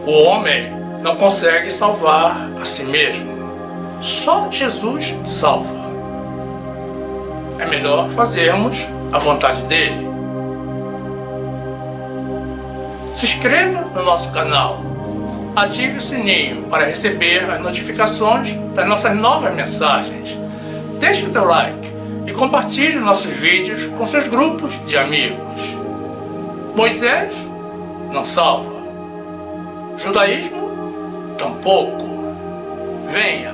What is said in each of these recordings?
O homem não consegue salvar a si mesmo. Só Jesus salva. É melhor fazermos a vontade dele. Se inscreva no nosso canal. Ative o sininho para receber as notificações das nossas novas mensagens. Deixe o teu like e compartilhe nossos vídeos com seus grupos de amigos. Moisés não salva. Judaísmo tampouco. Venha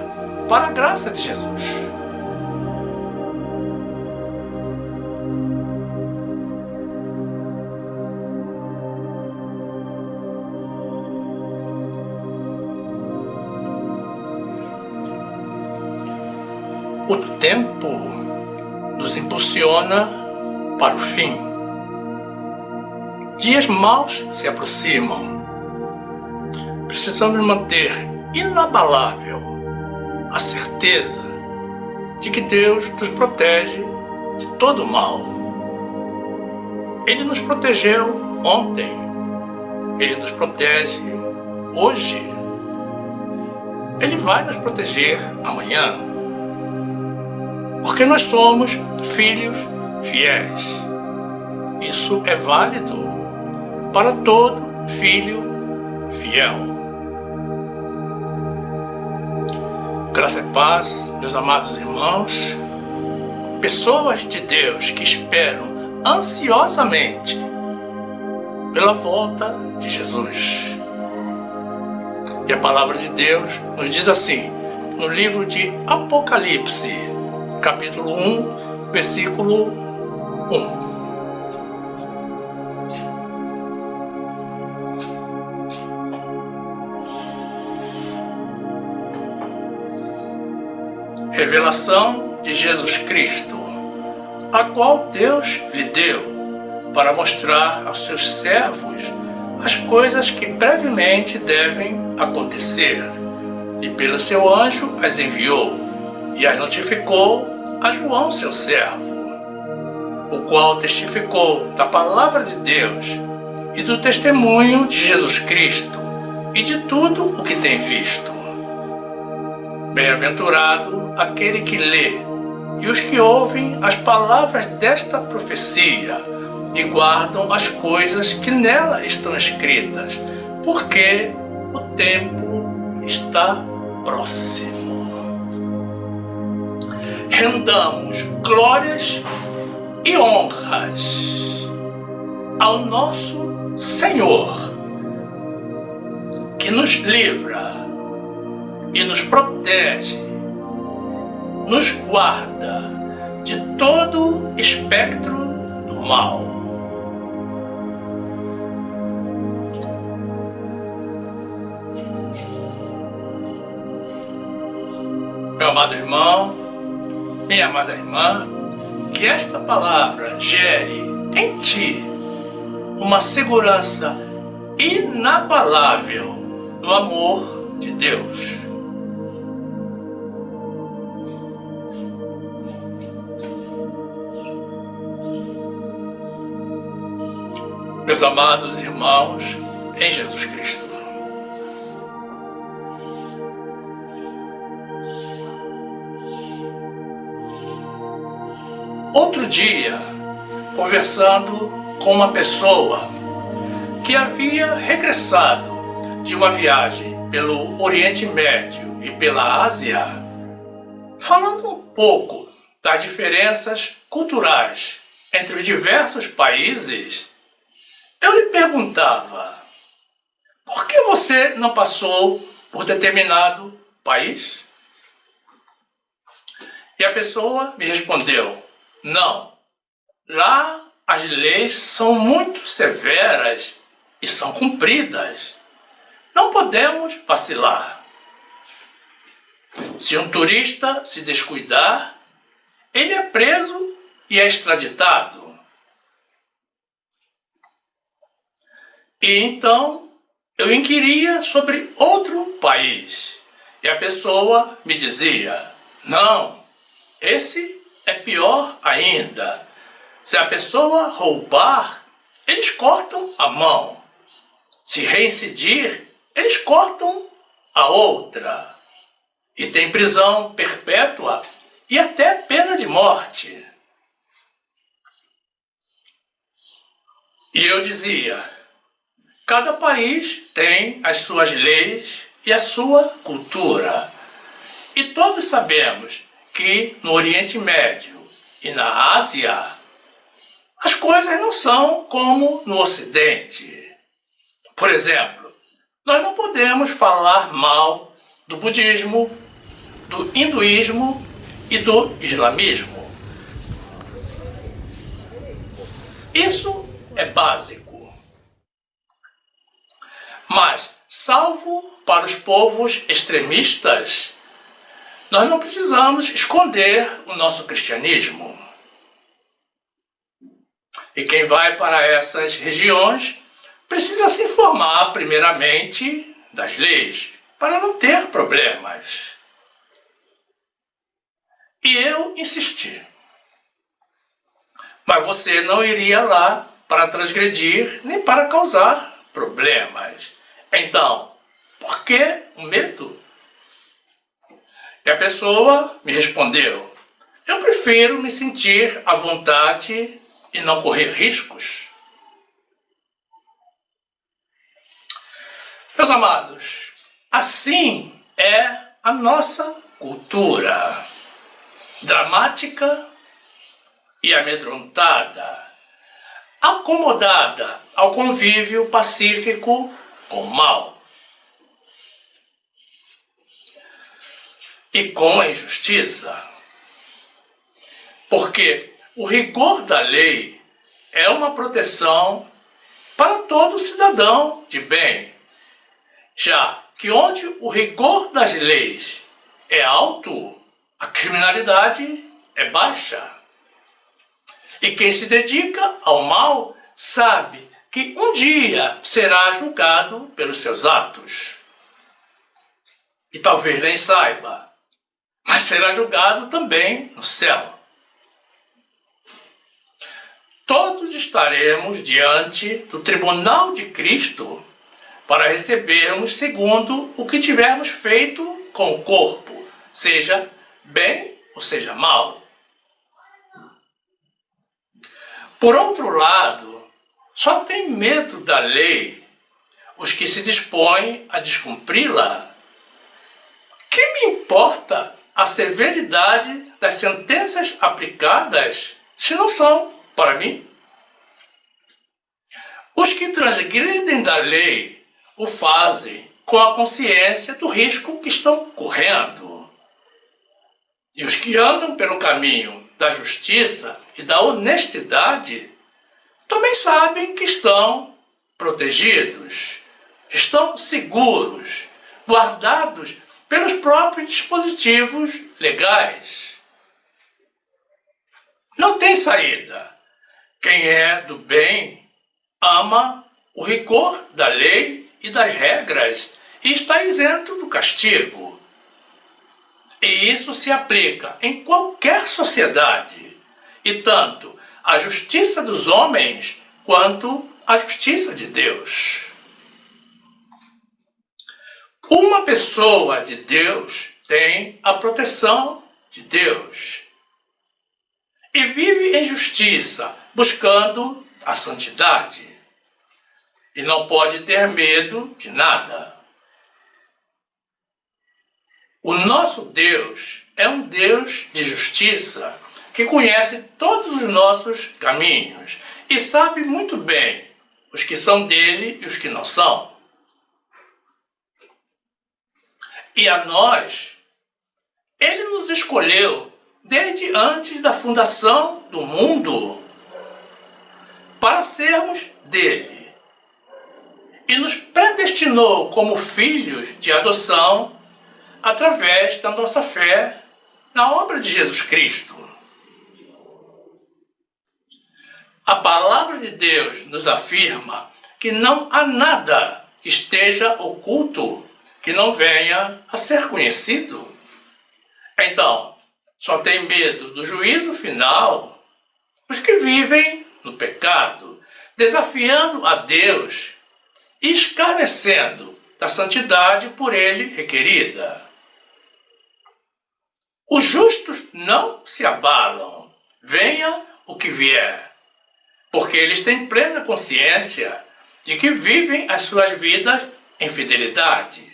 para a graça de Jesus. O tempo nos impulsiona para o fim. Dias maus se aproximam. Precisamos manter inabalável a certeza de que Deus nos protege de todo o mal. Ele nos protegeu ontem. Ele nos protege hoje. Ele vai nos proteger amanhã. Porque nós somos filhos fiéis. Isso é válido para todo filho fiel. Graça e paz, meus amados irmãos, pessoas de Deus que esperam ansiosamente pela volta de Jesus. E a palavra de Deus nos diz assim, no livro de Apocalipse, capítulo 1, versículo 1. Revelação de Jesus Cristo, a qual Deus lhe deu para mostrar aos seus servos as coisas que brevemente devem acontecer, e pelo seu anjo as enviou e as notificou a João, seu servo, o qual testificou da palavra de Deus e do testemunho de Jesus Cristo e de tudo o que tem visto. Bem-aventurado aquele que lê e os que ouvem as palavras desta profecia e guardam as coisas que nela estão escritas, porque o tempo está próximo. Rendamos glórias e honras ao nosso Senhor, que nos livra e nos protege, nos guarda de todo espectro do mal. Meu amado irmão, minha amada irmã, que esta palavra gere em ti uma segurança inabalável no amor de Deus. Meus amados irmãos em Jesus Cristo, outro dia, conversando com uma pessoa que havia regressado de uma viagem pelo Oriente Médio e pela Ásia, falando um pouco das diferenças culturais entre os diversos países, eu lhe perguntava: por que você não passou por determinado país? E a pessoa me respondeu: não, lá as leis são muito severas e são cumpridas. Não podemos vacilar. Se um turista se descuidar, ele é preso e é extraditado. E então eu inquiria sobre outro país. E a pessoa me dizia: não, esse é pior ainda. Se a pessoa roubar, eles cortam a mão. Se reincidir, eles cortam a outra e tem prisão perpétua e até pena de morte. E eu dizia, cada país tem as suas leis e a sua cultura. E todos sabemos que no Oriente Médio e na Ásia, as coisas não são como no Ocidente. Por exemplo, nós não podemos falar mal do budismo, do hinduísmo e do islamismo. Isso é básico. Mas, salvo para os povos extremistas, nós não precisamos esconder o nosso cristianismo. E quem vai para essas regiões precisa se informar primeiramente das leis, para não ter problemas. E eu insisti. Mas você não iria lá para transgredir nem para causar problemas. Então, por que o medo? E a pessoa me respondeu, eu prefiro me sentir à vontade e não correr riscos. Meus amados, assim é a nossa cultura, dramática e amedrontada, acomodada ao convívio pacífico com o mal e com a injustiça. Porque o rigor da lei é uma proteção para todo cidadão de bem, já que onde o rigor das leis é alto, a criminalidade é baixa. E quem se dedica ao mal sabe que um dia será julgado pelos seus atos. E talvez nem saiba, mas será julgado também no céu. Todos estaremos diante do tribunal de Cristo para recebermos segundo o que tivermos feito com o corpo, seja bem ou seja mal. Por outro lado, só tem medo da lei os que se dispõem a descumpri-la. Que me importa a severidade das sentenças aplicadas, se não são para mim? Os que transgridem da lei o fazem com a consciência do risco que estão correndo. E os que andam pelo caminho da justiça e da honestidade também sabem que estão protegidos, estão seguros, guardados pelos próprios dispositivos legais. Não tem saída. Quem é do bem ama o rigor da lei e das regras e está isento do castigo. E isso se aplica em qualquer sociedade, e tanto a justiça dos homens quanto a justiça de Deus. Uma pessoa de Deus tem a proteção de Deus e vive em justiça, buscando a santidade. E não pode ter medo de nada. O nosso Deus é um Deus de justiça, que conhece todos os nossos caminhos e sabe muito bem os que são dele e os que não são. E a nós, ele nos escolheu desde antes da fundação do mundo para sermos dele. E nos predestinou como filhos de adoção através da nossa fé na obra de Jesus Cristo. A palavra de Deus nos afirma que não há nada que esteja oculto que não venha a ser conhecido. Então, só tem medo do juízo final os que vivem no pecado, desafiando a Deus e escarnecendo da santidade por ele requerida. Os justos não se abalam, venha o que vier, porque eles têm plena consciência de que vivem as suas vidas em fidelidade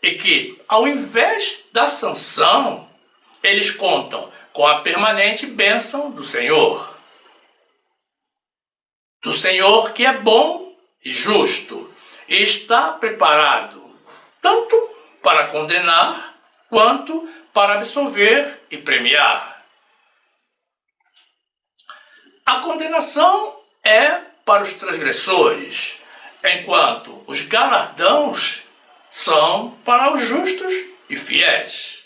e que, ao invés da sanção, eles contam com a permanente bênção do Senhor. Do Senhor que é bom e justo e está preparado tanto para condenar quanto para absolver e premiar. A condenação é para os transgressores, enquanto os galardões são para os justos e fiéis.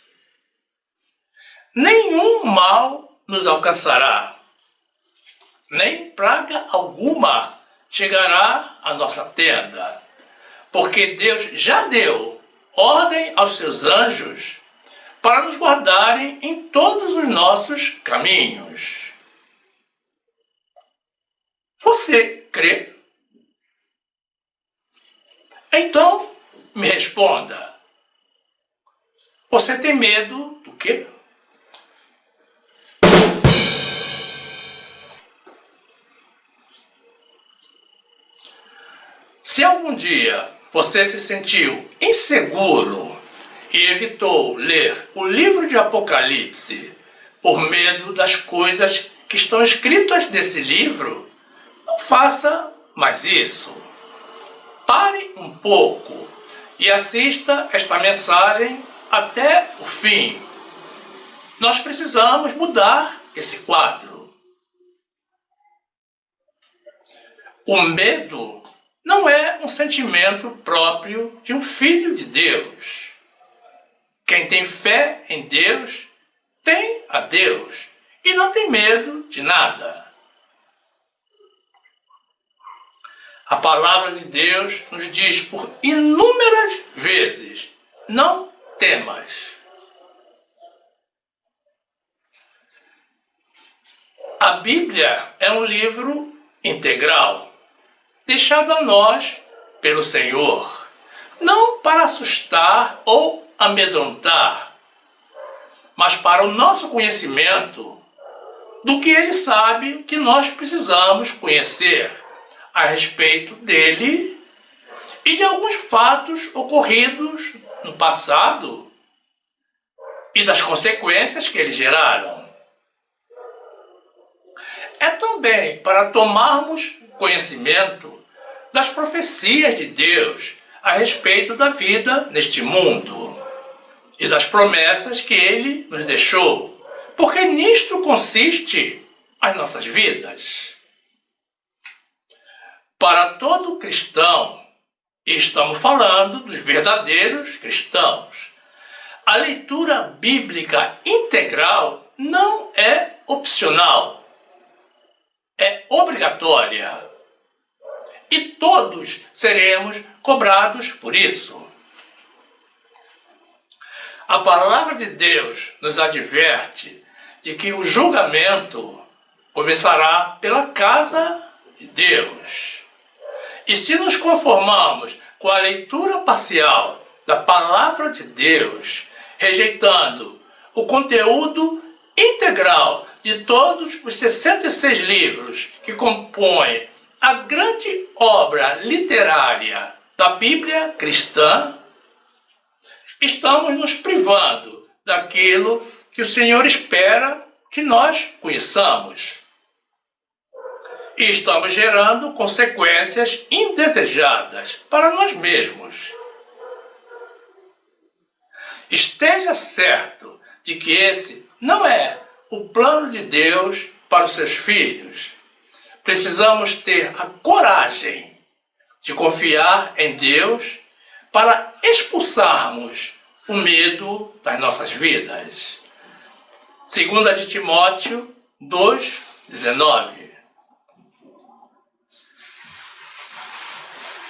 Nenhum mal nos alcançará, nem praga alguma chegará à nossa tenda, porque Deus já deu ordem aos seus anjos para nos guardarem em todos os nossos caminhos. Você crê? Então, me responda. Você tem medo do quê? Se algum dia você se sentiu inseguro e evitou ler o livro de Apocalipse por medo das coisas que estão escritas nesse livro, não faça mais isso. Pare um pouco e assista esta mensagem até o fim. Nós precisamos mudar esse quadro. O medo não é um sentimento próprio de um filho de Deus. Quem tem fé em Deus, tem a Deus e não tem medo de nada. A palavra de Deus nos diz por inúmeras vezes, não temas. A Bíblia é um livro integral, deixado a nós pelo Senhor, não para assustar ou amedrontar, mas para o nosso conhecimento do que Ele sabe que nós precisamos conhecer a respeito dele e de alguns fatos ocorridos no passado e das consequências que eles geraram. É também para tomarmos conhecimento das profecias de Deus a respeito da vida neste mundo e das promessas que Ele nos deixou, porque nisto consiste as nossas vidas. Para todo cristão, e estamos falando dos verdadeiros cristãos, a leitura bíblica integral não é opcional, é obrigatória. E todos seremos cobrados por isso. A palavra de Deus nos adverte de que o julgamento começará pela casa de Deus. E se nos conformarmos com a leitura parcial da palavra de Deus, rejeitando o conteúdo integral de todos os 66 livros que compõem a grande obra literária da Bíblia cristã, estamos nos privando daquilo que o Senhor espera que nós conheçamos. E estamos gerando consequências indesejadas para nós mesmos. Esteja certo de que esse não é o plano de Deus para os seus filhos. Precisamos ter a coragem de confiar em Deus para expulsarmos o medo das nossas vidas. 2 de Timóteo 2:19.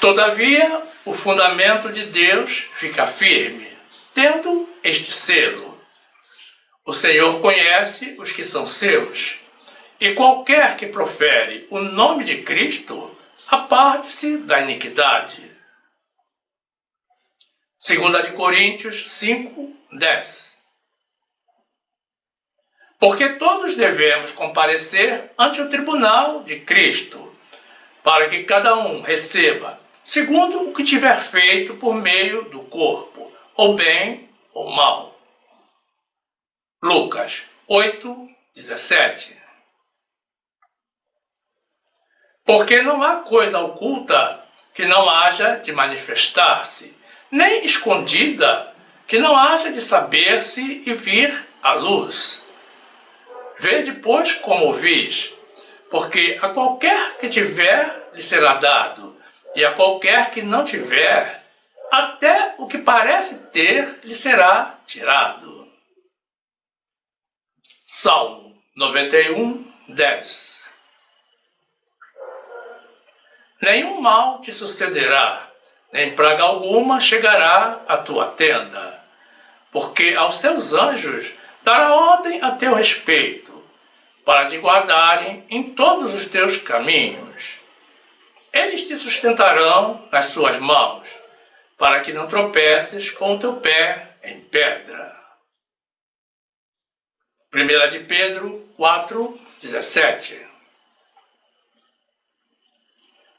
Todavia, o fundamento de Deus fica firme, tendo este selo: o Senhor conhece os que são seus, e qualquer que profere o nome de Cristo, aparte-se da iniquidade. Segunda de Coríntios 5, 10. Porque todos devemos comparecer ante o tribunal de Cristo, para que cada um receba, segundo o que tiver feito por meio do corpo, ou bem ou mal. Lucas 8, 17. Porque não há coisa oculta que não haja de manifestar-se, nem escondida que não haja de saber-se e vir à luz. Vede, pois, como ouvis, porque a qualquer que tiver lhe será dado, e a qualquer que não tiver, até o que parece ter lhe será tirado. Salmo 91, 10. Nenhum mal te sucederá, nem praga alguma chegará à tua tenda, porque aos seus anjos dará ordem a teu respeito, para te guardarem em todos os teus caminhos. Eles te sustentarão nas suas mãos, para que não tropeces com o teu pé em pedra. 1 de Pedro 4, 17.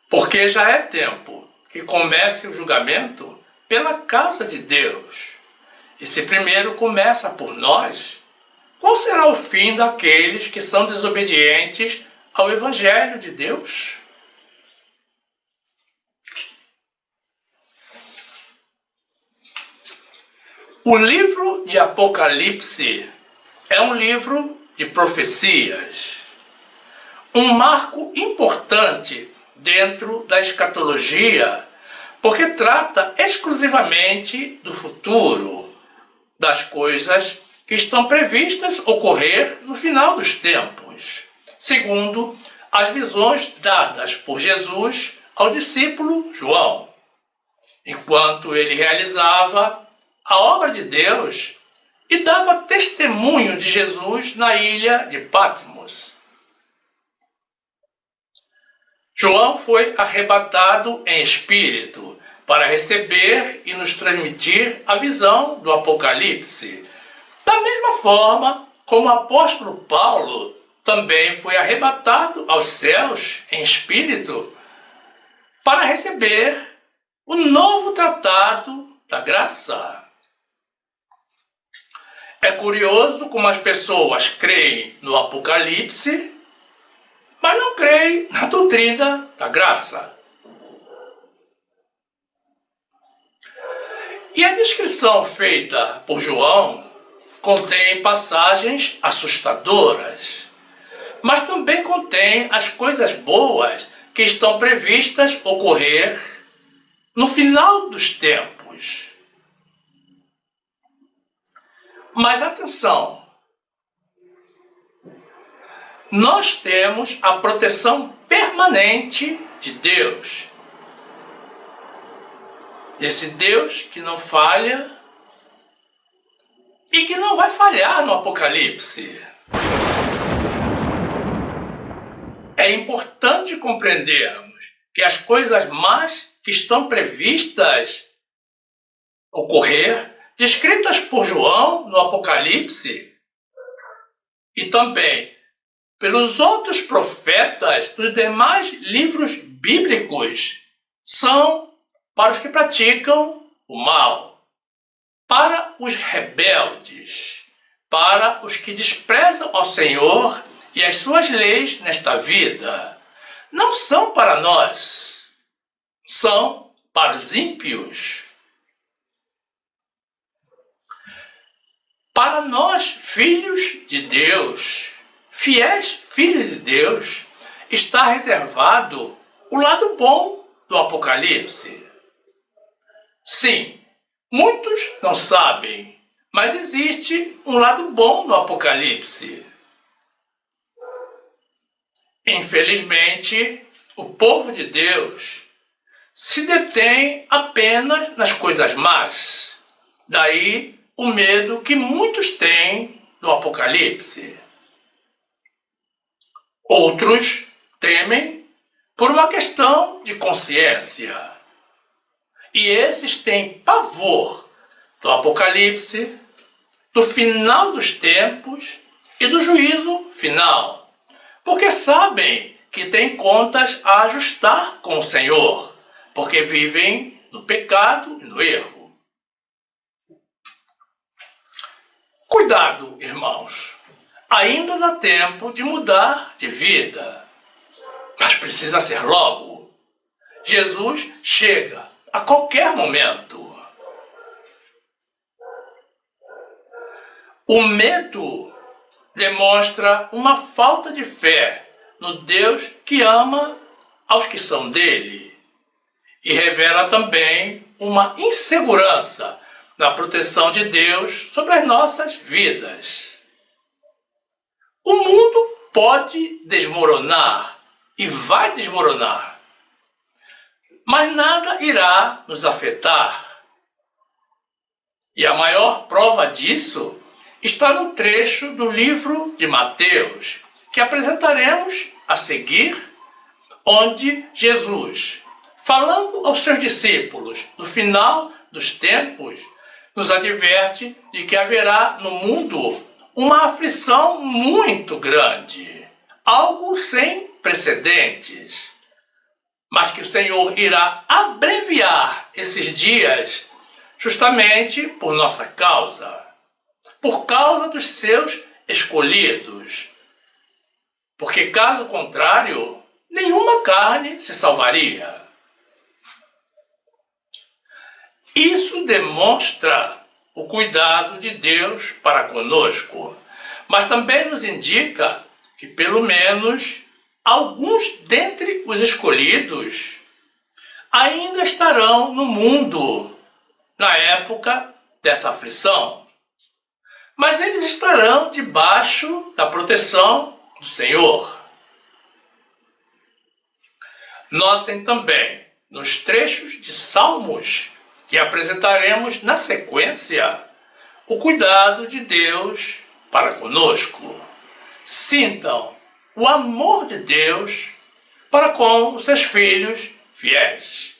Porque já é tempo que comece o julgamento pela casa de Deus. E se primeiro começa por nós, qual será o fim daqueles que são desobedientes ao Evangelho de Deus? O livro de Apocalipse é um livro de profecias, um marco importante dentro da escatologia, porque trata exclusivamente do futuro, das coisas que estão previstas ocorrer no final dos tempos, segundo as visões dadas por Jesus ao discípulo João, enquanto ele realizava a obra de Deus e dava testemunho de Jesus na ilha de Patmos. João foi arrebatado em espírito para receber e nos transmitir a visão do Apocalipse, da mesma forma como o apóstolo Paulo também foi arrebatado aos céus em espírito para receber o novo tratado da graça. É curioso como as pessoas creem no Apocalipse, mas não creem na doutrina da graça. E a descrição feita por João contém passagens assustadoras, mas também contém as coisas boas que estão previstas ocorrer no final dos tempos. Mas atenção! Nós temos a proteção permanente de Deus. Desse Deus que não falha e que não vai falhar no Apocalipse. É importante compreendermos que as coisas más que estão previstas ocorrer, descritas por João no Apocalipse, e também pelos outros profetas dos demais livros bíblicos, são para os que praticam o mal, para os rebeldes, para os que desprezam ao Senhor e as suas leis nesta vida. Não são para nós, são para os ímpios. Para nós, filhos de Deus, fiéis filhos de Deus, está reservado o lado bom do Apocalipse. Sim, muitos não sabem, mas existe um lado bom no Apocalipse. Infelizmente, o povo de Deus se detém apenas nas coisas más. Daí o medo que muitos têm do Apocalipse. Outros temem por uma questão de consciência. E esses têm pavor do Apocalipse, do final dos tempos e do juízo final, porque sabem que têm contas a ajustar com o Senhor, porque vivem no pecado e no erro. Cuidado, irmãos, ainda dá tempo de mudar de vida, mas precisa ser logo. Jesus chega a qualquer momento. O medo demonstra uma falta de fé no Deus que ama aos que são dele e revela também uma insegurança na proteção de Deus sobre as nossas vidas. O mundo pode desmoronar e vai desmoronar, mas nada irá nos afetar. E a maior prova disso está no trecho do livro de Mateus, que apresentaremos a seguir, onde Jesus, falando aos seus discípulos no final dos tempos, nos adverte de que haverá no mundo uma aflição muito grande, algo sem precedentes, mas que o Senhor irá abreviar esses dias justamente por nossa causa, por causa dos seus escolhidos. Porque, caso contrário, nenhuma carne se salvaria. Isso demonstra o cuidado de Deus para conosco, mas também nos indica que, pelo menos, alguns dentre os escolhidos ainda estarão no mundo na época dessa aflição. Mas eles estarão debaixo da proteção do Senhor. Notem também nos trechos de Salmos que apresentaremos na sequência o cuidado de Deus para conosco. Sintam o amor de Deus para com os seus filhos fiéis.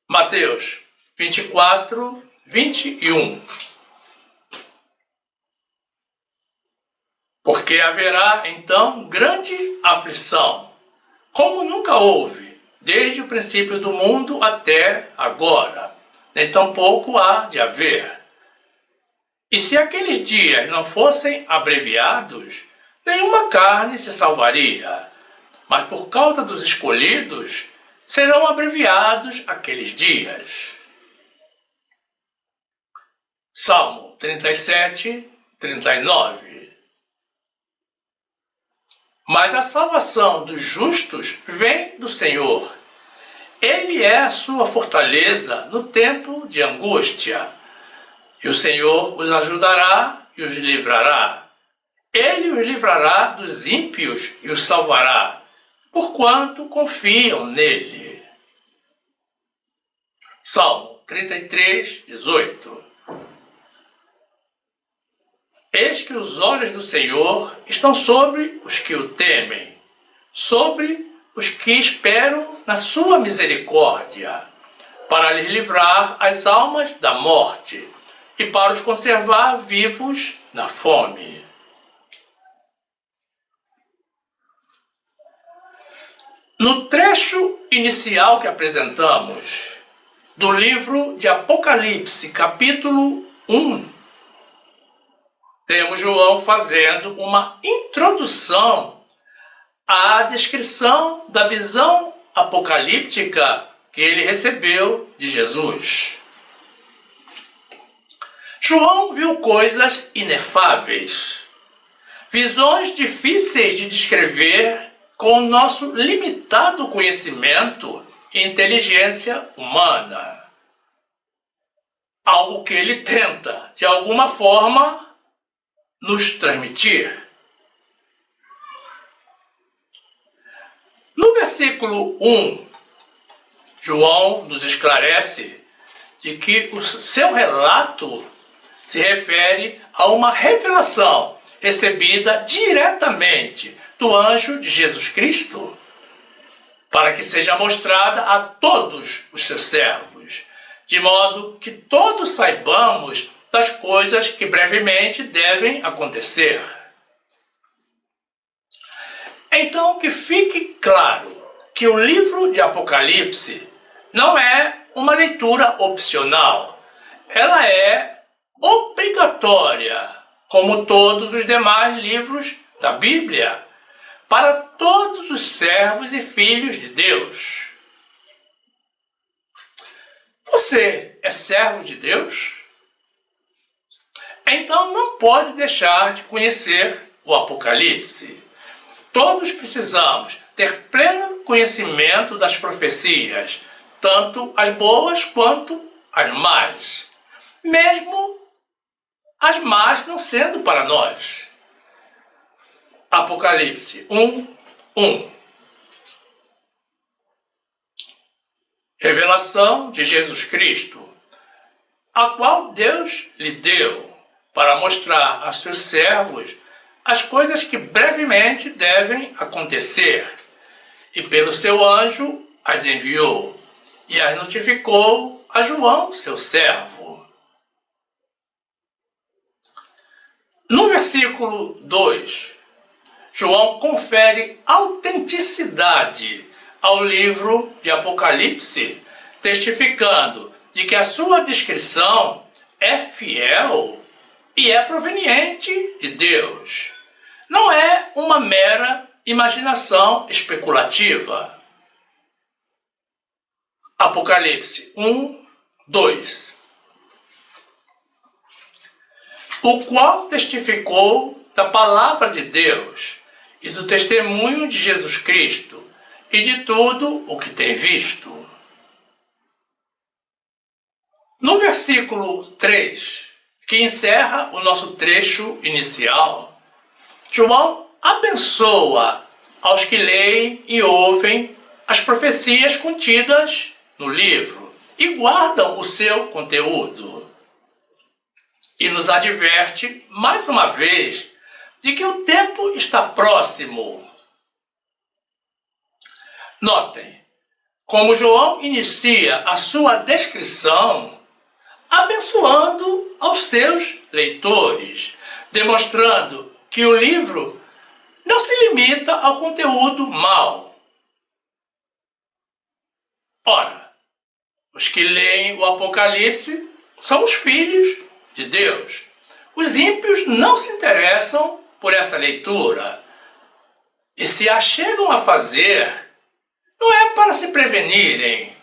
Mateus 24, 21. Porque haverá então grande aflição, como nunca houve, desde o princípio do mundo até agora, nem tampouco há de haver. E se aqueles dias não fossem abreviados, nenhuma carne se salvaria, mas por causa dos escolhidos serão abreviados aqueles dias. Salmo 37, 39. Mas a salvação dos justos vem do Senhor. Ele é a sua fortaleza no tempo de angústia. E o Senhor os ajudará e os livrará. Ele os livrará dos ímpios e os salvará, porquanto confiam nele. Salmo 33, 18. Eis que os olhos do Senhor estão sobre os que o temem, sobre os que esperam na sua misericórdia, para lhes livrar as almas da morte e para os conservar vivos na fome. No trecho inicial que apresentamos, do livro de Apocalipse, capítulo 1, temos João fazendo uma introdução à descrição da visão apocalíptica que ele recebeu de Jesus. João viu coisas inefáveis, visões difíceis de descrever com o nosso limitado conhecimento e inteligência humana. Algo que ele tenta, de alguma forma, nos transmitir. No versículo 1, João nos esclarece de que o seu relato se refere a uma revelação recebida diretamente do anjo de Jesus Cristo, para que seja mostrada a todos os seus servos, de modo que todos saibamos das coisas que brevemente devem acontecer. Então, que fique claro que o livro de Apocalipse não é uma leitura opcional. Ela é obrigatória, como todos os demais livros da Bíblia, para todos os servos e filhos de Deus. Você é servo de Deus? Então não pode deixar de conhecer o Apocalipse. Todos precisamos ter pleno conhecimento das profecias, tanto as boas quanto as más, mesmo as más não sendo para nós. Apocalipse 1:1. Revelação de Jesus Cristo, a qual Deus lhe deu para mostrar a seus servos as coisas que brevemente devem acontecer, e pelo seu anjo as enviou e as notificou a João, seu servo. No versículo 2, João confere autenticidade ao livro de Apocalipse, testificando de que a sua descrição é fiel e é proveniente de Deus. Não é uma mera imaginação especulativa. Apocalipse 1:2. O qual testificou da palavra de Deus e do testemunho de Jesus Cristo e de tudo o que tem visto. No versículo 3, que encerra o nosso trecho inicial, João abençoa aos que leem e ouvem as profecias contidas no livro e guardam o seu conteúdo. E nos adverte, mais uma vez, de que o tempo está próximo. Notem como João inicia a sua descrição abençoando aos seus leitores, demonstrando que o livro não se limita ao conteúdo mau. Ora, os que leem o Apocalipse são os filhos de Deus. Os ímpios não se interessam por essa leitura e se a chegam a fazer, não é para se prevenirem,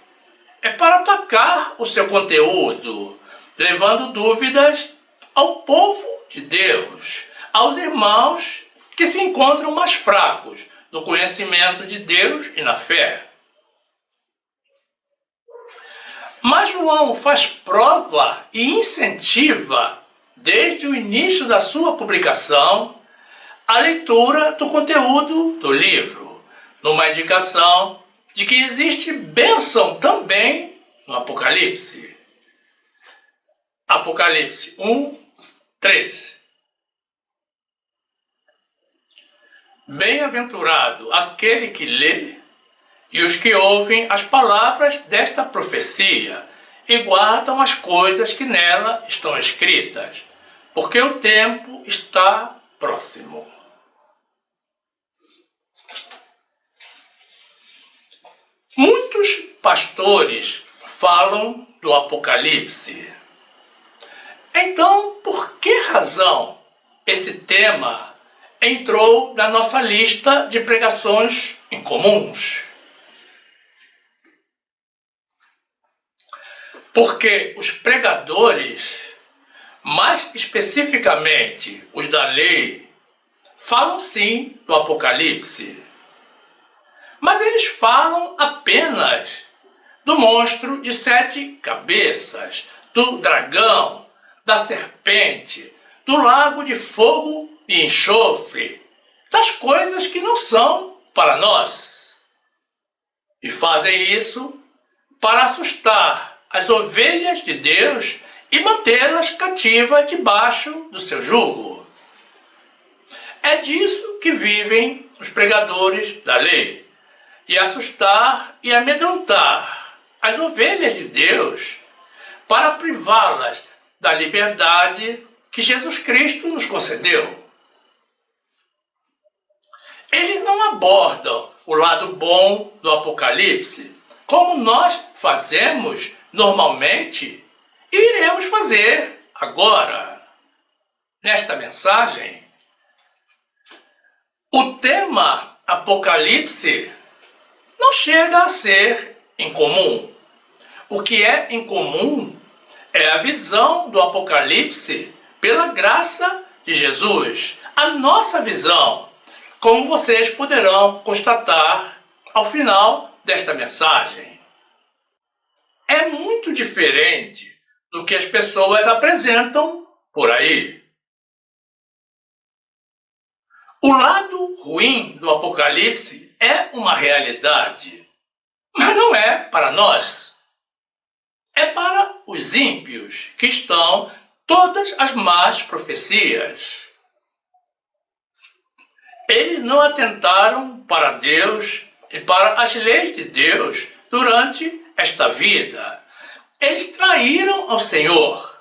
é para atacar o seu conteúdo, levando dúvidas ao povo de Deus, aos irmãos que se encontram mais fracos no conhecimento de Deus e na fé. Mas João faz prova e incentiva, desde o início da sua publicação, a leitura do conteúdo do livro, numa indicação de que existe bênção também no Apocalipse. Apocalipse 1:3. Bem-aventurado aquele que lê e os que ouvem as palavras desta profecia e guardam as coisas que nela estão escritas, porque o tempo está próximo. Muitos pastores falam do Apocalipse. Então, por que razão esse tema entrou na nossa lista de pregações incomuns? Porque os pregadores, mais especificamente os da lei, falam sim do Apocalipse. Mas eles falam apenas do monstro de 7 cabeças, do dragão, da serpente, do lago de fogo e enxofre, das coisas que não são para nós. E fazem isso para assustar as ovelhas de Deus e mantê-las cativas debaixo do seu jugo. É disso que vivem os pregadores da lei, de assustar e amedrontar as ovelhas de Deus, para privá-las da liberdade que Jesus Cristo nos concedeu. Eles não abordam o lado bom do Apocalipse, como nós fazemos normalmente e iremos fazer agora. Nesta mensagem, o tema Apocalipse não chega a ser incomum. O que é incomum é a visão do Apocalipse pela graça de Jesus, a nossa visão, como vocês poderão constatar ao final desta mensagem. É muito diferente do que as pessoas apresentam por aí. O lado ruim do Apocalipse é uma realidade, mas não é para nós. É para os ímpios, que estão todas as más profecias. Eles não atentaram para Deus e para as leis de Deus durante esta vida. Eles traíram ao Senhor,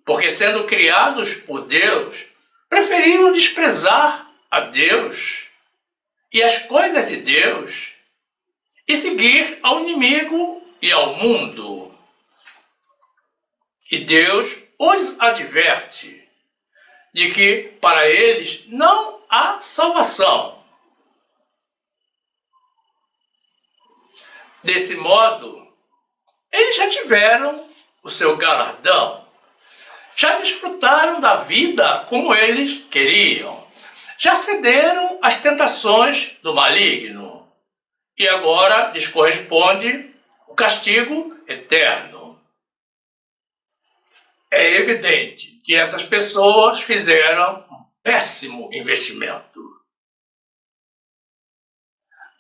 porque sendo criados por Deus, preferiram desprezar a Deus e as coisas de Deus e seguir ao inimigo e ao mundo. E Deus os adverte de que para eles não há salvação. Desse modo, eles já tiveram o seu galardão, já desfrutaram da vida como eles queriam, já cederam às tentações do maligno, e agora lhes corresponde o castigo eterno. É evidente que essas pessoas fizeram um péssimo investimento.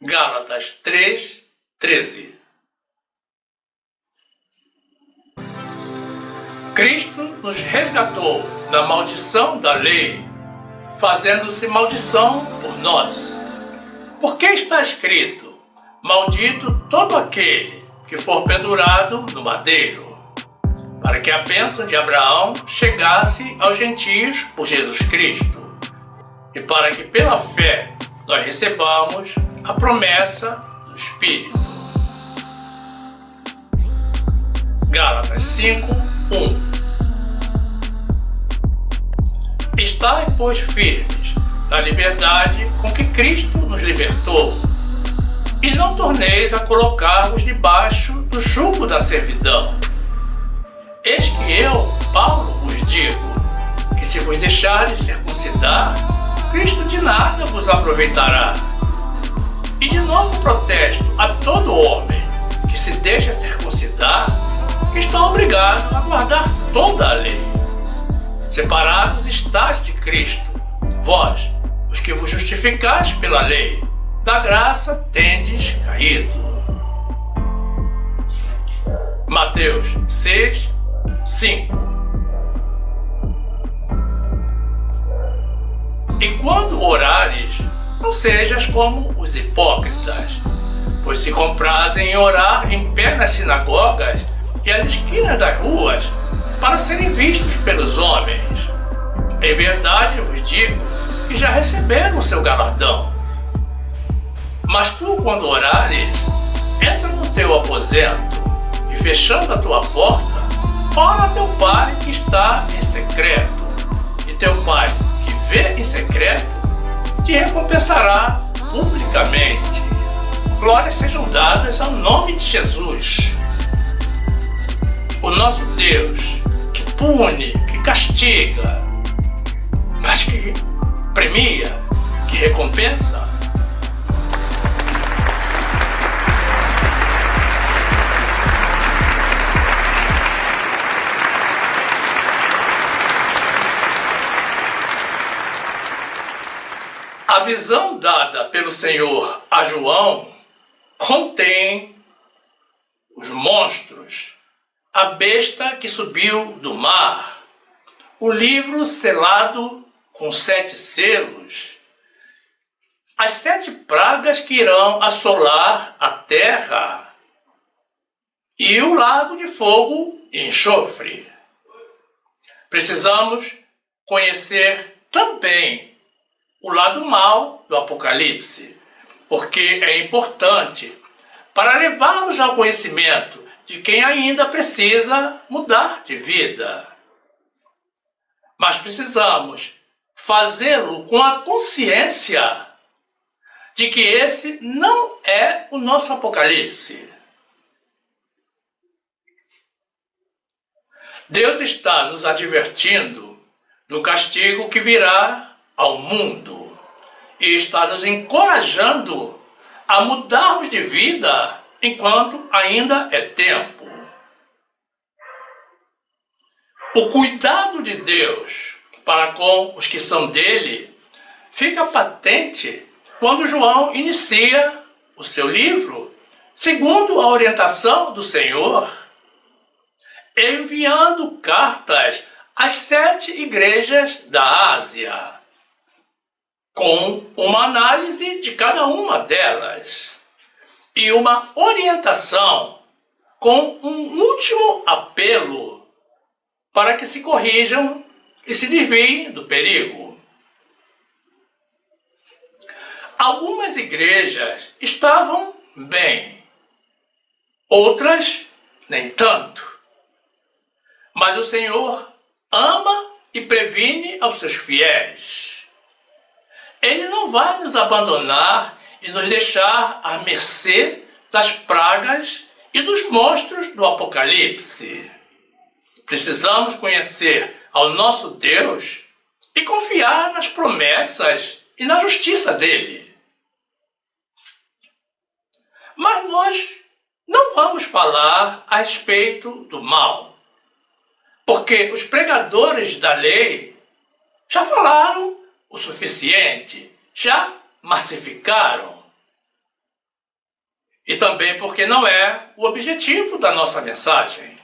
Gálatas 3:13. Cristo nos resgatou da maldição da lei, fazendo-se maldição por nós. Porque está escrito: maldito todo aquele que for pendurado no madeiro, para que a bênção de Abraão chegasse aos gentios por Jesus Cristo, e para que pela fé nós recebamos a promessa do Espírito. Gálatas 5:1. Estai, pois, firmes na liberdade com que Cristo nos libertou, e não torneis a colocar-vos debaixo do jugo da servidão. Eis que eu, Paulo, vos digo, que se vos deixares circuncidar, Cristo de nada vos aproveitará. E de novo protesto a todo homem que se deixa circuncidar, que está obrigado a guardar toda a lei. Separados estáis de Cristo, vós, os que vos justificais pela lei, da graça tendes caído. Mateus 6:5. E quando orares, não sejas como os hipócritas, pois se comprazem em orar em pé nas sinagogas e às esquinas das ruas, para serem vistos pelos homens. Em verdade eu vos digo que já receberam o seu galardão. Mas tu, quando orares, entra no teu aposento e, fechando a tua porta, ora a teu Pai que está em secreto, e teu Pai que vê em secreto te recompensará publicamente. Glórias sejam dadas ao nome de Jesus. O nosso Deus, que pune, que castiga, mas que premia, que recompensa. A visão dada pelo Senhor a João contém os monstros, a besta que subiu do mar, o livro selado com 7 selos, as 7 pragas que irão assolar a terra. e o lago de fogo e enxofre. Precisamos conhecer também o lado mau do Apocalipse, porque é importante para levar-nos ao conhecimento de quem ainda precisa mudar de vida. Mas precisamos fazê-lo com a consciência de que esse não é o nosso Apocalipse. Deus está nos advertindo do castigo que virá ao mundo e está nos encorajando a mudarmos de vida enquanto ainda é tempo. O cuidado de Deus para com os que são dele fica patente quando João inicia o seu livro, segundo a orientação do Senhor, enviando cartas às 7 igrejas da Ásia, com uma análise de cada uma delas e uma orientação com um último apelo para que se corrijam e se desviem do perigo. Algumas igrejas estavam bem, outras nem tanto. Mas o Senhor ama e previne aos seus fiéis. Ele não vai nos abandonar e nos deixar à mercê das pragas e dos monstros do Apocalipse. Precisamos conhecer ao nosso Deus e confiar nas promessas e na justiça dele. Mas nós não vamos falar a respeito do mal, porque os pregadores da lei já falaram o suficiente, já massificaram. E também porque não é o objetivo da nossa mensagem.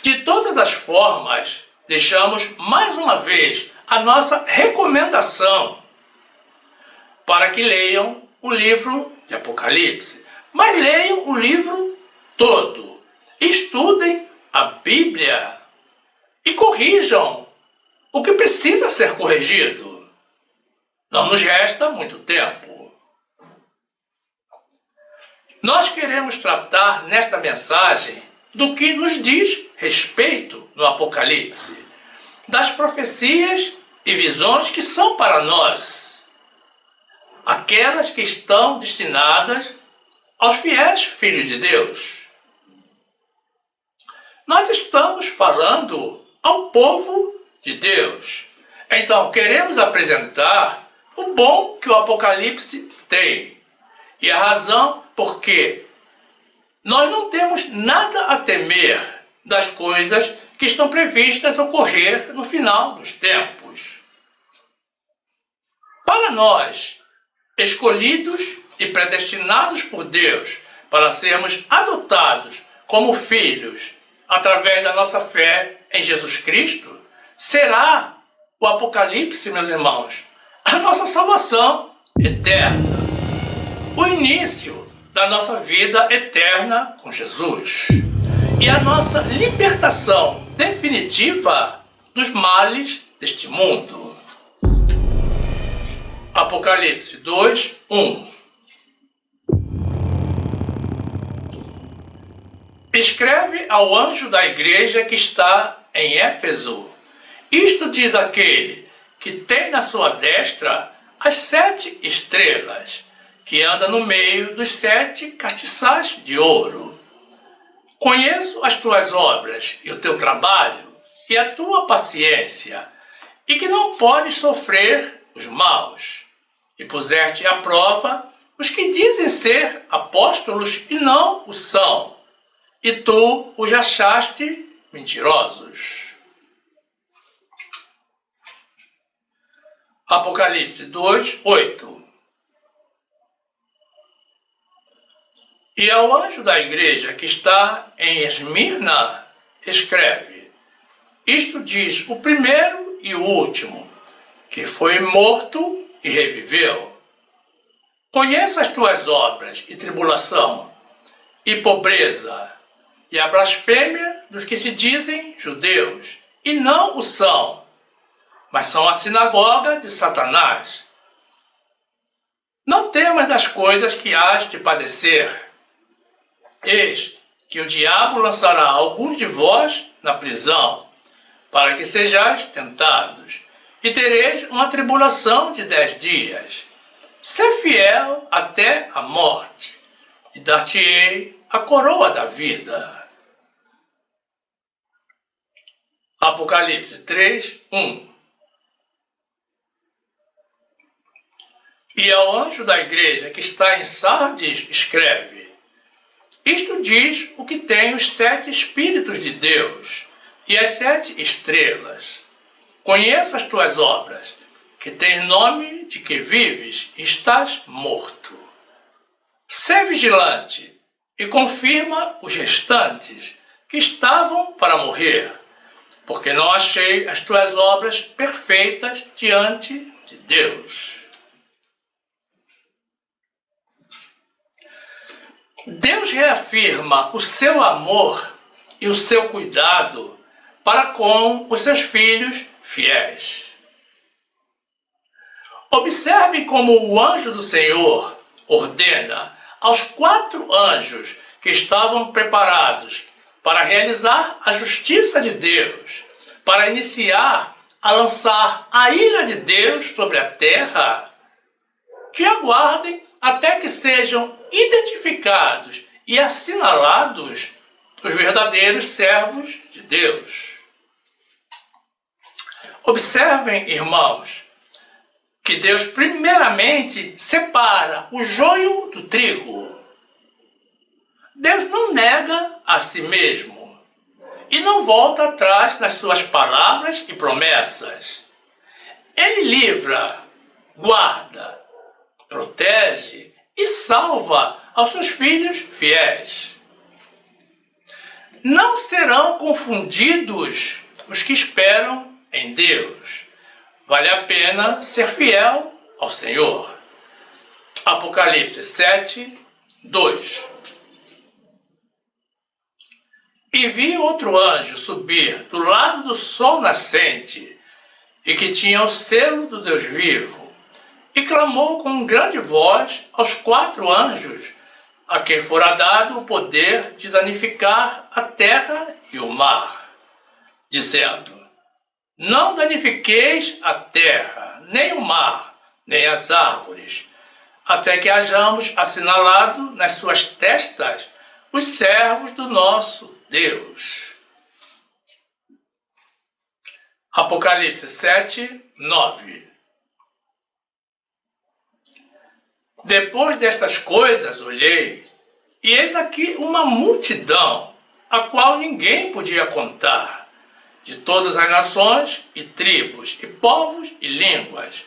De todas as formas, deixamos mais uma vez a nossa recomendação para que leiam o livro de Apocalipse, mas leiam o livro todo, estudem a Bíblia e corrijam o que precisa ser corrigido. Não nos resta muito tempo. Nós queremos tratar nesta mensagem do que nos diz respeito no Apocalipse, das profecias e visões que são para nós, aquelas que estão destinadas aos fiéis filhos de Deus. Nós estamos falando ao povo de Deus. Então, queremos apresentar o bom que o Apocalipse tem e a razão porque nós não temos nada a temer das coisas que estão previstas ocorrer no final dos tempos. Para nós, escolhidos e predestinados por Deus para sermos adotados como filhos através da nossa fé em Jesus Cristo, será o Apocalipse, meus irmãos, a nossa salvação eterna, o início da nossa vida eterna com Jesus e a nossa libertação definitiva dos males deste mundo. Apocalipse 2, 1. Escreve ao anjo da igreja que está em Éfeso. Isto diz aquele que tem na sua destra as 7 estrelas, que anda no meio dos 7 castiçais de ouro. Conheço as tuas obras e o teu trabalho e a tua paciência, e que não podes sofrer os maus, e puseste à prova os que dizem ser apóstolos e não o são, e tu os achaste mentirosos. Apocalipse 2, 8. E ao anjo da igreja que está em Esmirna, escreve: isto diz o primeiro e o último, que foi morto e reviveu. Conheço as tuas obras e tribulação, e pobreza, e a blasfêmia dos que se dizem judeus, e não o são, mas são a sinagoga de Satanás. Não temas das coisas que hás de padecer. Eis que o diabo lançará alguns de vós na prisão, para que sejais tentados, e tereis uma tribulação de 10 dias. Sê fiel até a morte, e dar-te-ei a coroa da vida. Apocalipse 3, 1. E ao anjo da igreja que está em Sardes escreve: Isto diz o que tem os 7 Espíritos de Deus e as 7 estrelas. Conheço as tuas obras, que tens nome de que vives e estás morto. Sê vigilante e confirma os restantes que estavam para morrer, porque não achei as tuas obras perfeitas diante de Deus. Deus reafirma o seu amor e o seu cuidado para com os seus filhos fiéis. Observe como o anjo do Senhor ordena aos 4 anjos que estavam preparados para realizar a justiça de Deus, para iniciar a lançar a ira de Deus sobre a terra, que aguardem até que sejam identificados e assinalados os verdadeiros servos de Deus. Observem, irmãos, que Deus primeiramente separa o joio do trigo. Deus não nega a si mesmo e não volta atrás nas suas palavras e promessas. Ele livra, guarda, protege e salva aos seus filhos fiéis. Não serão confundidos os que esperam em Deus. Vale a pena ser fiel ao Senhor. Apocalipse 7, 2. E vi outro anjo subir do lado do sol nascente, e que tinha o selo do Deus vivo, e clamou com grande voz aos 4 anjos, a quem fora dado o poder de danificar a terra e o mar, dizendo: Não danifiqueis a terra, nem o mar, nem as árvores, até que hajamos assinalado nas suas testas os servos do nosso Deus. Apocalipse 7, 9. Depois destas coisas olhei, e eis aqui uma multidão, a qual ninguém podia contar, de todas as nações e tribos e povos e línguas,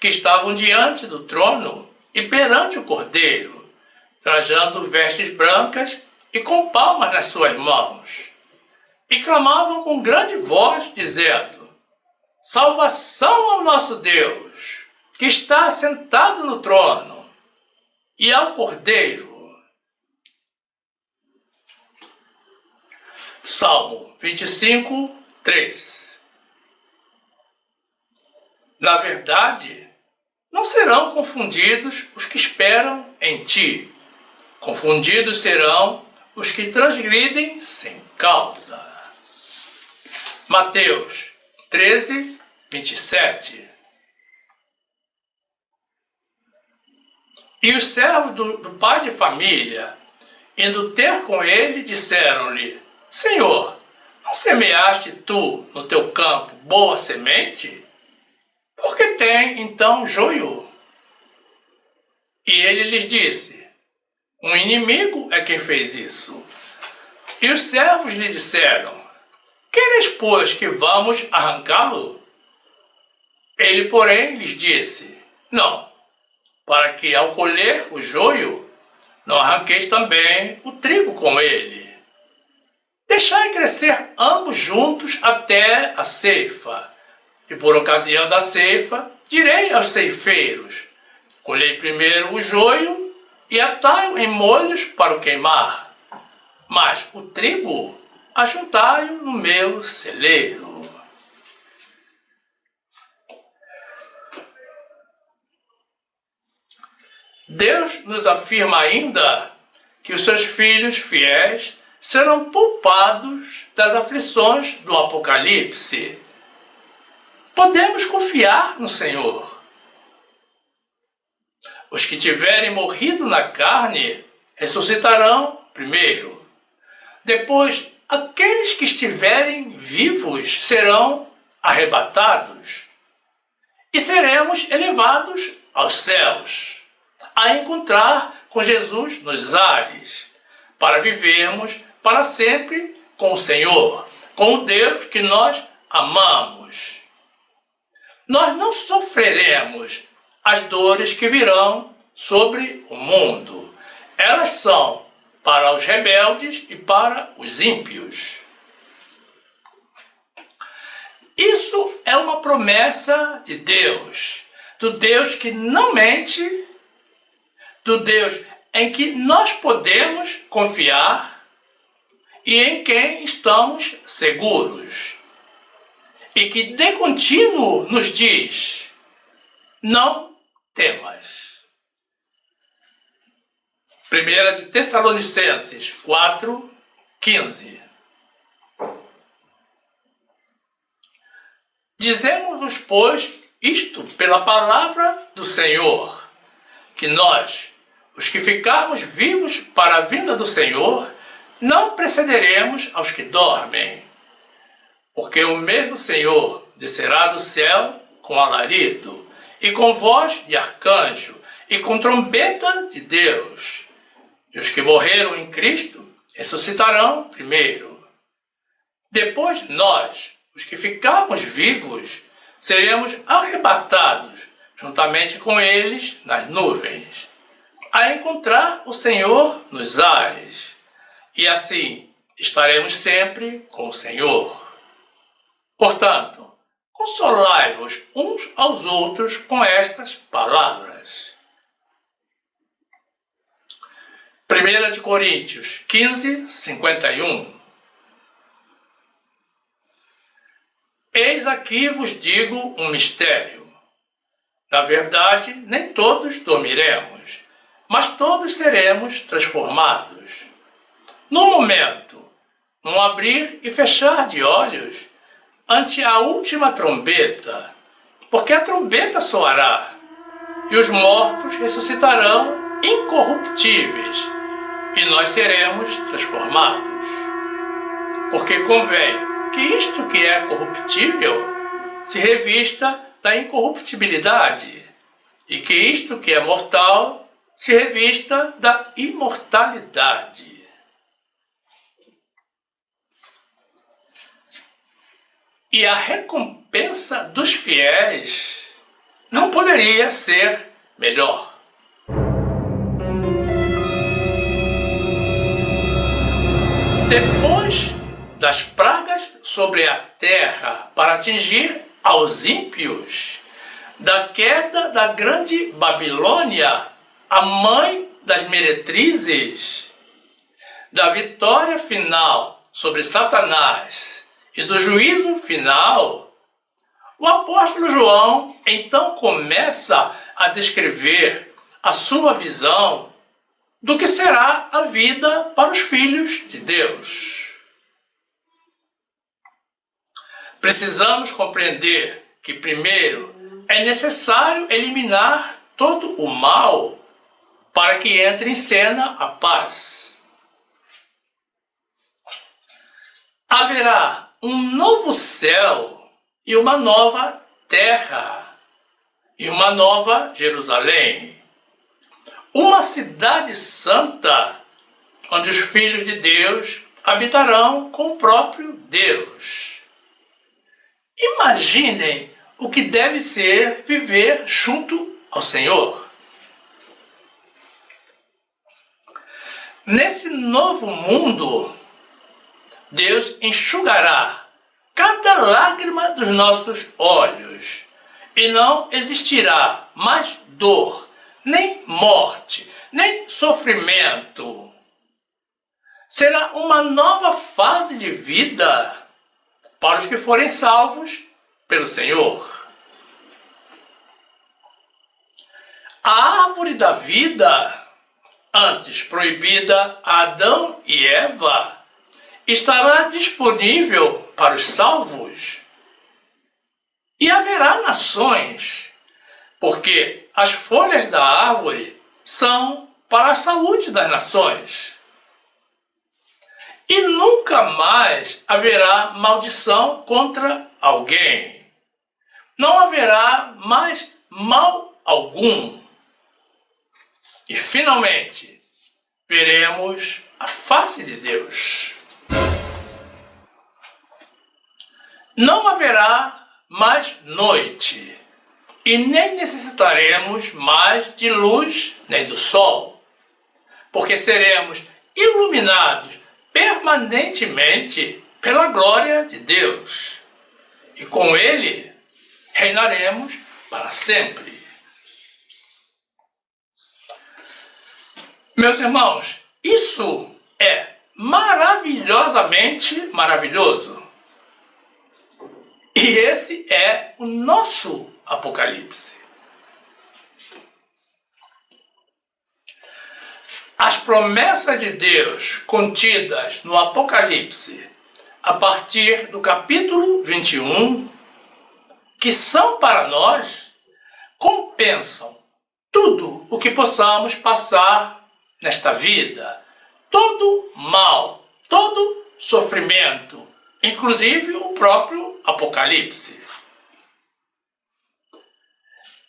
que estavam diante do trono e perante o Cordeiro, trajando vestes brancas e com palmas nas suas mãos, e clamavam com grande voz, dizendo: Salvação ao nosso Deus, que está sentado no trono, e ao Cordeiro. Salmo 25, 3. Na verdade, não serão confundidos os que esperam em ti. Confundidos serão os que transgridem sem causa. Mateus 13, 27. E os servos do pai de família, indo ter com ele, disseram-lhe: Senhor, não semeaste tu no teu campo boa semente? Por que tem então joio? E ele lhes disse: Um inimigo é quem fez isso. E os servos lhe disseram: Queres, pois, que vamos arrancá-lo? Ele, porém, lhes disse: Não, para que ao colher o joio, não arranqueis também o trigo com ele. Deixai crescer ambos juntos até a ceifa. E por ocasião da ceifa, direi aos ceifeiros: Colhei primeiro o joio e atai-o em molhos para o queimar, mas o trigo ajuntai-o no meu celeiro. Deus nos afirma ainda que os seus filhos fiéis serão poupados das aflições do Apocalipse. Podemos confiar no Senhor. Os que tiverem morrido na carne ressuscitarão primeiro. Depois, aqueles que estiverem vivos serão arrebatados e seremos elevados aos céus, a encontrar com Jesus nos ares, para vivermos para sempre com o Senhor, com o Deus que nós amamos. Nós não sofreremos as dores que virão sobre o mundo. Elas são para os rebeldes e para os ímpios. Isso é uma promessa de Deus, do Deus que não mente, do Deus em que nós podemos confiar e em quem estamos seguros. E que de contínuo nos diz: não temas. 1 de Tessalonicenses 4:15. Dizemos-vos, pois, isto pela palavra do Senhor, que nós, os que ficarmos vivos para a vinda do Senhor, não precederemos aos que dormem. Porque o mesmo Senhor descerá do céu com alarido, e com voz de arcanjo, e com trombeta de Deus. E os que morreram em Cristo ressuscitarão primeiro. Depois nós, os que ficarmos vivos, seremos arrebatados juntamente com eles nas nuvens, a encontrar o Senhor nos ares. E assim estaremos sempre com o Senhor. Portanto, consolai-vos uns aos outros com estas palavras. 1 de Coríntios 15:51. Eis aqui vos digo um mistério. Na verdade, nem todos dormiremos, mas todos seremos transformados. Num momento, num abrir e fechar de olhos, ante a última trombeta, porque a trombeta soará, e os mortos ressuscitarão incorruptíveis, e nós seremos transformados. Porque convém que isto que é corruptível se revista da incorruptibilidade, e que isto que é mortal se revista da imortalidade. E a recompensa dos fiéis não poderia ser melhor. Depois das pragas sobre a terra para atingir aos ímpios, da queda da grande Babilônia, a mãe das meretrizes, da vitória final sobre Satanás e do juízo final, o apóstolo João então começa a descrever a sua visão do que será a vida para os filhos de Deus. Precisamos compreender que, primeiro, é necessário eliminar todo o mal para que entre em cena a paz. Haverá um novo céu e uma nova terra, e uma nova Jerusalém, uma cidade santa, onde os filhos de Deus habitarão com o próprio Deus. Imaginem o que deve ser viver junto ao Senhor. Nesse novo mundo, Deus enxugará cada lágrima dos nossos olhos, e não existirá mais dor, nem morte, nem sofrimento. Será uma nova fase de vida para os que forem salvos pelo Senhor. A árvore da vida, antes proibida a Adão e Eva, estará disponível para os salvos. E haverá nações, porque as folhas da árvore são para a saúde das nações. E nunca mais haverá maldição contra alguém. Não haverá mais mal algum. E finalmente, veremos a face de Deus. Não haverá mais noite, e nem necessitaremos mais de luz nem do sol, porque seremos iluminados permanentemente pela glória de Deus, e com Ele reinaremos para sempre. Meus irmãos, isso é maravilhosamente maravilhoso. E esse é o nosso Apocalipse. As promessas de Deus contidas no Apocalipse, a partir do capítulo 21, que são para nós, compensam tudo o que possamos passar nesta vida, todo mal, todo sofrimento, inclusive o próprio Apocalipse.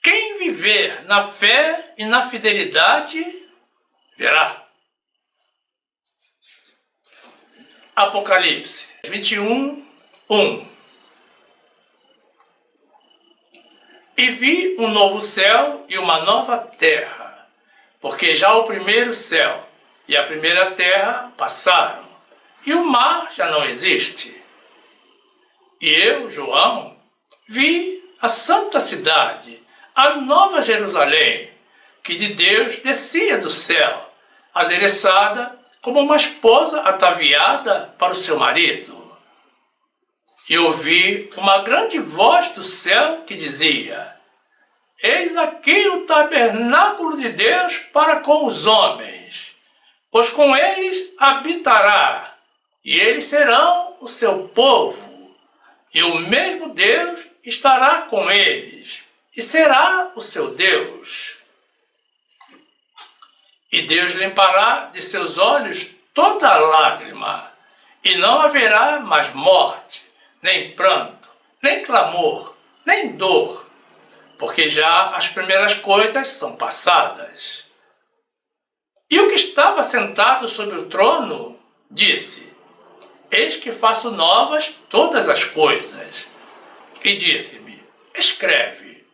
Quem viver na fé e na fidelidade, verá. Apocalipse 21, 1. E vi um novo céu e uma nova terra, porque já o primeiro céu e a primeira terra passaram, e o mar já não existe. E eu, João, vi a santa cidade, a nova Jerusalém, que de Deus descia do céu, adereçada como uma esposa ataviada para o seu marido. E ouvi uma grande voz do céu que dizia: Eis aqui o tabernáculo de Deus para com os homens, pois com eles habitará, e eles serão o seu povo. E o mesmo Deus estará com eles, e será o seu Deus. E Deus limpará de seus olhos toda lágrima, e não haverá mais morte, nem pranto, nem clamor, nem dor, porque já as primeiras coisas são passadas. E o que estava sentado sobre o trono disse: Eis que faço novas todas as coisas. E disse-me: Escreve,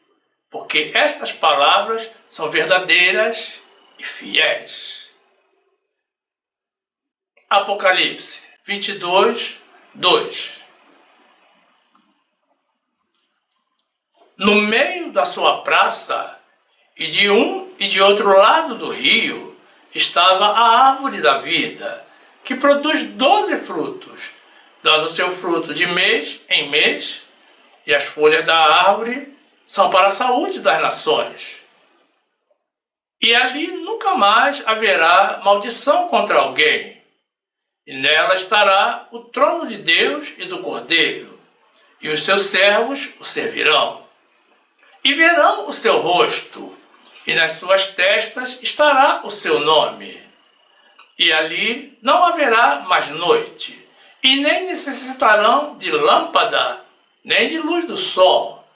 porque estas palavras são verdadeiras e fiéis. Apocalipse 22, 2. No meio da sua praça, e de um e de outro lado do rio, estava a árvore da vida, que produz 12 frutos, dando seu fruto de mês em mês, e as folhas da árvore são para a saúde das nações. E ali nunca mais haverá maldição contra alguém, e nela estará o trono de Deus e do Cordeiro, e os seus servos o servirão. E verão o seu rosto, e nas suas testas estará o seu nome. E ali não haverá mais noite, e nem necessitarão de lâmpada, nem de luz do sol,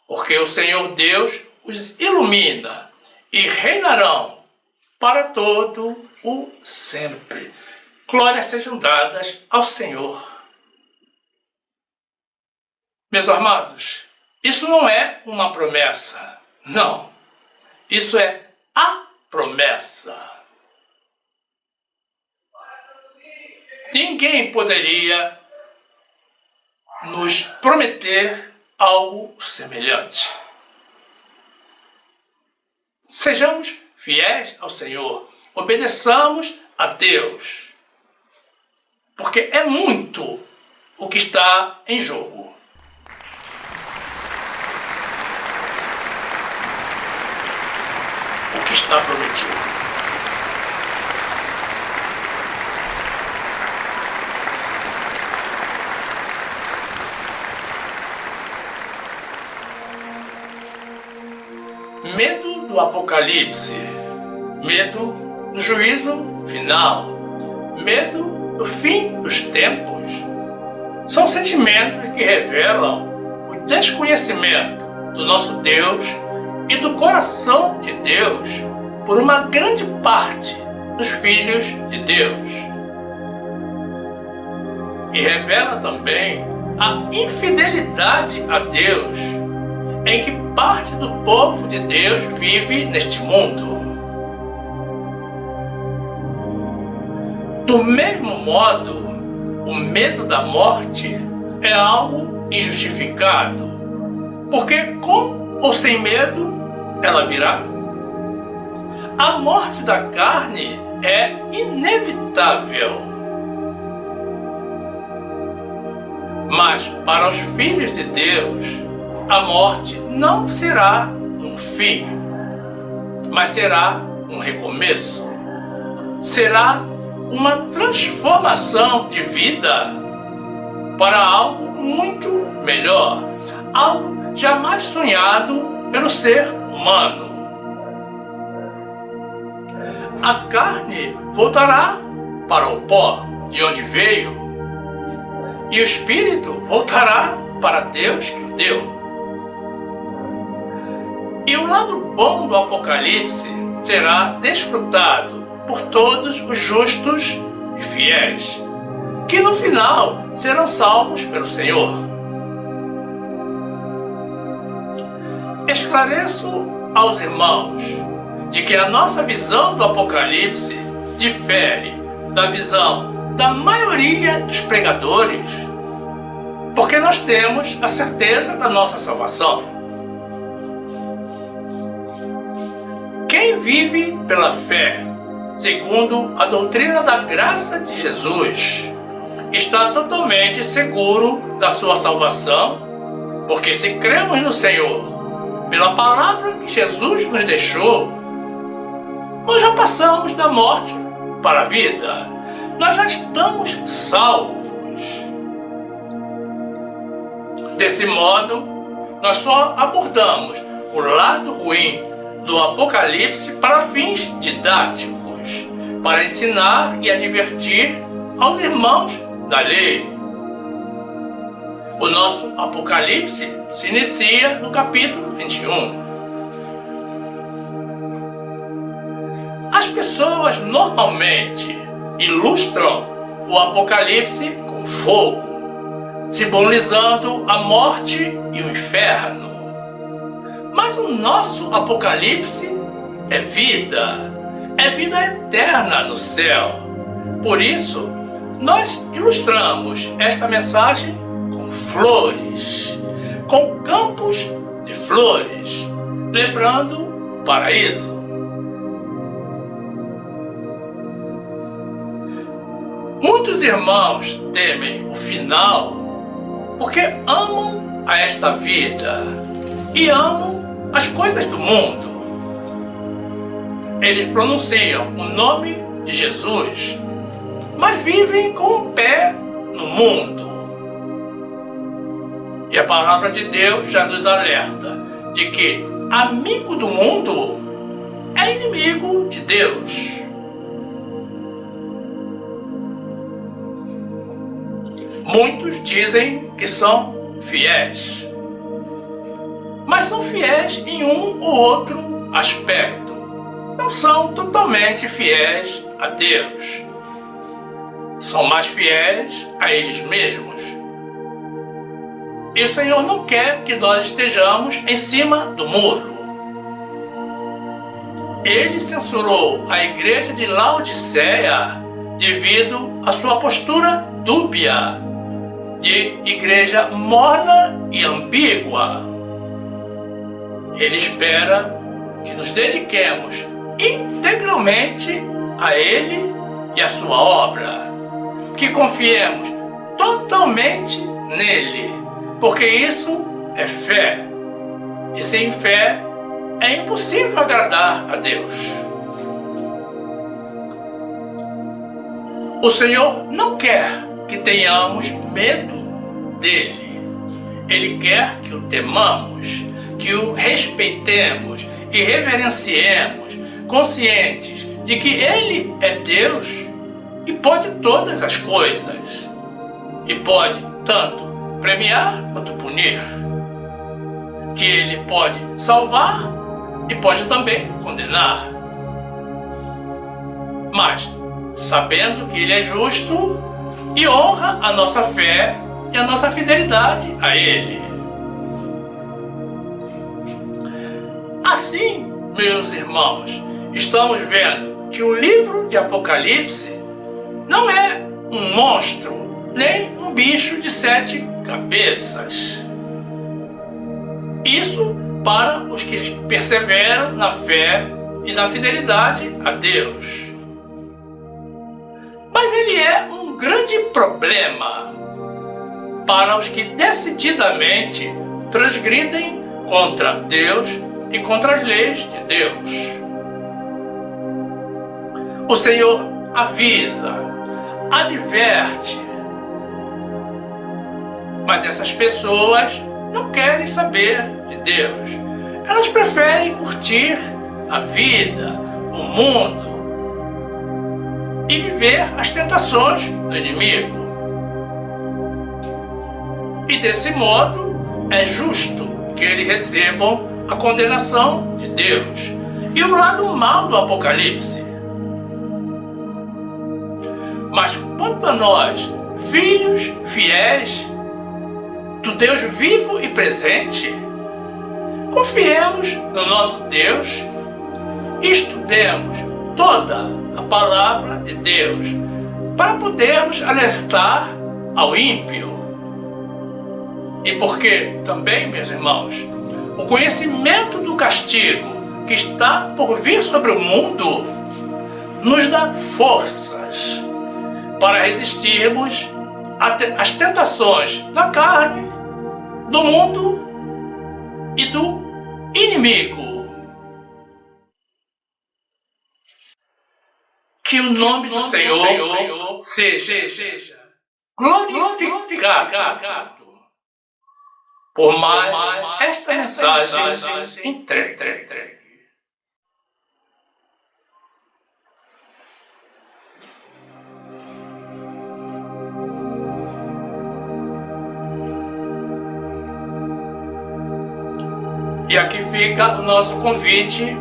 porque o Senhor Deus os ilumina, e reinarão para todo o sempre. Glórias sejam dadas ao Senhor. Meus amados, isso não é uma promessa, não. Isso é a promessa. Ninguém poderia nos prometer algo semelhante. Sejamos fiéis ao Senhor, obedeçamos a Deus. porque é muito o que está em jogo. O que está prometido. Medo do apocalipse, medo do juízo final, medo do fim dos tempos. São sentimentos que revelam o desconhecimento do nosso Deus e do coração de Deus por uma grande parte dos filhos de Deus. E revela também a infidelidade a Deus em que parte do povo de Deus vive neste mundo. Do mesmo modo, o medo da morte é algo injustificado, porque com ou sem medo ela virá. A morte da carne é inevitável. Mas para os filhos de Deus, a morte não será um fim, mas será um recomeço. Será uma transformação de vida para algo muito melhor, algo jamais sonhado pelo ser humano. A carne voltará para o pó de onde veio, e o espírito voltará para Deus que o deu. E o lado bom do Apocalipse será desfrutado por todos os justos e fiéis, que no final serão salvos pelo Senhor. Esclareço aos irmãos de que a nossa visão do Apocalipse difere da visão da maioria dos pregadores, porque nós temos a certeza da nossa salvação. Quem vive pela fé, segundo a doutrina da graça de Jesus, está totalmente seguro da sua salvação, porque se cremos no Senhor, pela palavra que Jesus nos deixou, nós já passamos da morte para a vida. Nós já estamos salvos. Desse modo, nós só abordamos o lado ruim do Apocalipse para fins didáticos, para ensinar e advertir aos irmãos da lei. O nosso Apocalipse se inicia no capítulo 21. As pessoas normalmente ilustram o Apocalipse com fogo, simbolizando a morte e o inferno. Mas o nosso Apocalipse é vida eterna no céu. Por isso, nós ilustramos esta mensagem com flores, com campos de flores, lembrando o paraíso. Muitos irmãos temem o final porque amam a esta vida e amam as coisas do mundo. Eles pronunciam o nome de Jesus, mas vivem com o pé no mundo. E a palavra de Deus já nos alerta de que amigo do mundo é inimigo de Deus. Muitos dizem que são fiéis, mas são fiéis em um ou outro aspecto. Não são totalmente fiéis a Deus. São mais fiéis a eles mesmos. E o Senhor não quer que nós estejamos em cima do muro. Ele censurou a igreja de Laodiceia devido à sua postura dúbia, de igreja morna e ambígua. Ele espera que nos dediquemos integralmente a Ele e a sua obra. que confiemos totalmente nele, porque isso é fé. E sem fé é impossível agradar a Deus. O Senhor não quer que tenhamos medo dele. Ele quer que o temamos, que o respeitemos e reverenciemos, conscientes de que ele é Deus e pode todas as coisas. E pode tanto premiar quanto punir. Que ele pode salvar e pode também condenar. Mas, sabendo que ele é justo e honra a nossa fé e a nossa fidelidade a ele. Assim, meus irmãos, estamos vendo que o livro de Apocalipse não é um monstro, nem um bicho de 7 cabeças. Isso para os que perseveram na fé e na fidelidade a Deus. Mas ele é um grande problema para os que decididamente transgridem contra Deus e contra as leis de Deus. O Senhor avisa, adverte, mas essas pessoas não querem saber de Deus. Elas preferem curtir a vida, o mundo e viver as tentações do inimigo. E desse modo é justo que eles recebam a condenação de Deus e o lado mal do Apocalipse. Mas quanto a nós, filhos fiéis do Deus vivo e presente, confiemos no nosso Deus e estudemos toda a palavra de Deus para podermos alertar ao ímpio. E porque também, meus irmãos, o conhecimento do castigo que está por vir sobre o mundo nos dá forças para resistirmos às tentações da carne, do mundo e do inimigo. Que o nome do Senhor seja glorificado por mais esta mensagem entregue. E aqui fica o nosso convite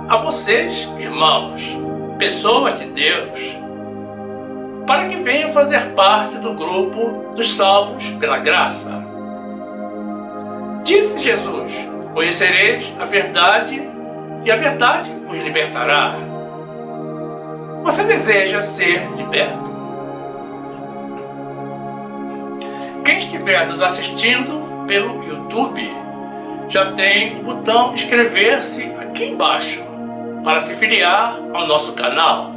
a vocês, irmãos, pessoas de Deus, para que venham fazer parte do grupo dos salvos pela graça. Disse Jesus: conhecereis a verdade e a verdade vos libertará. Você deseja ser liberto? Quem estiver nos assistindo pelo YouTube, já tem o botão inscrever-se aqui embaixo para se filiar ao nosso canal.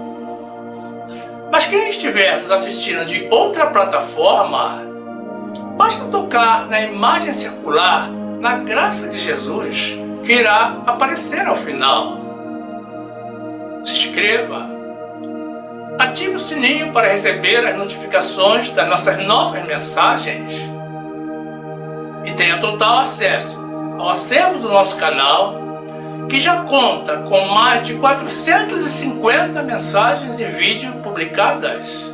Mas quem estiver nos assistindo de outra plataforma, basta tocar na imagem circular na graça de Jesus que irá aparecer ao final. Se inscreva, ative o sininho para receber as notificações das nossas novas mensagens e tenha total acesso ao acervo do nosso canal, que já conta com mais de 450 mensagens e vídeos publicadas.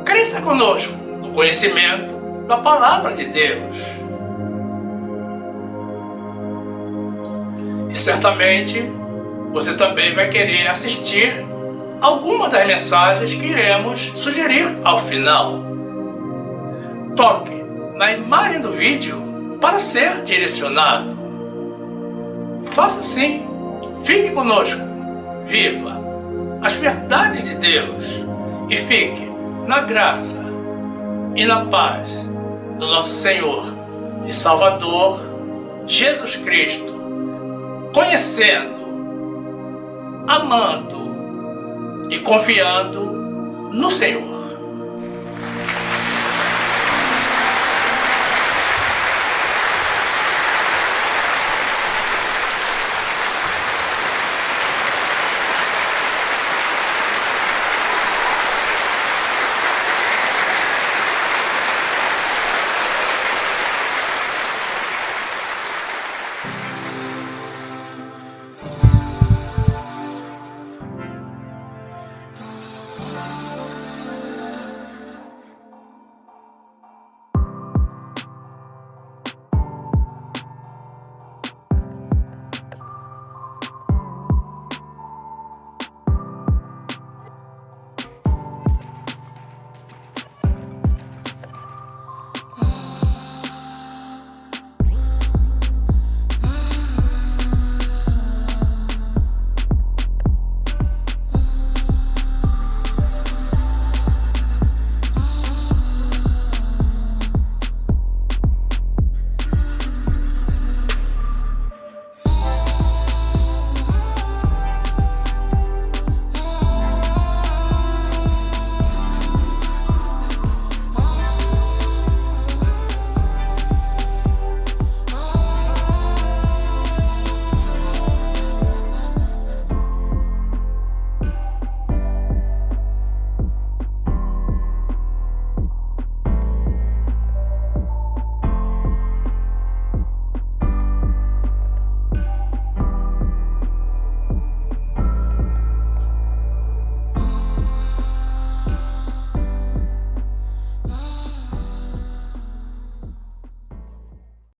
Cresça conosco no conhecimento da Palavra de Deus. E certamente você também vai querer assistir alguma das mensagens que iremos sugerir ao final. Toque na imagem do vídeo para ser direcionado. Faça assim, fique conosco, viva as verdades de Deus e fique na graça e na paz do nosso Senhor e Salvador Jesus Cristo, conhecendo, amando e confiando no Senhor.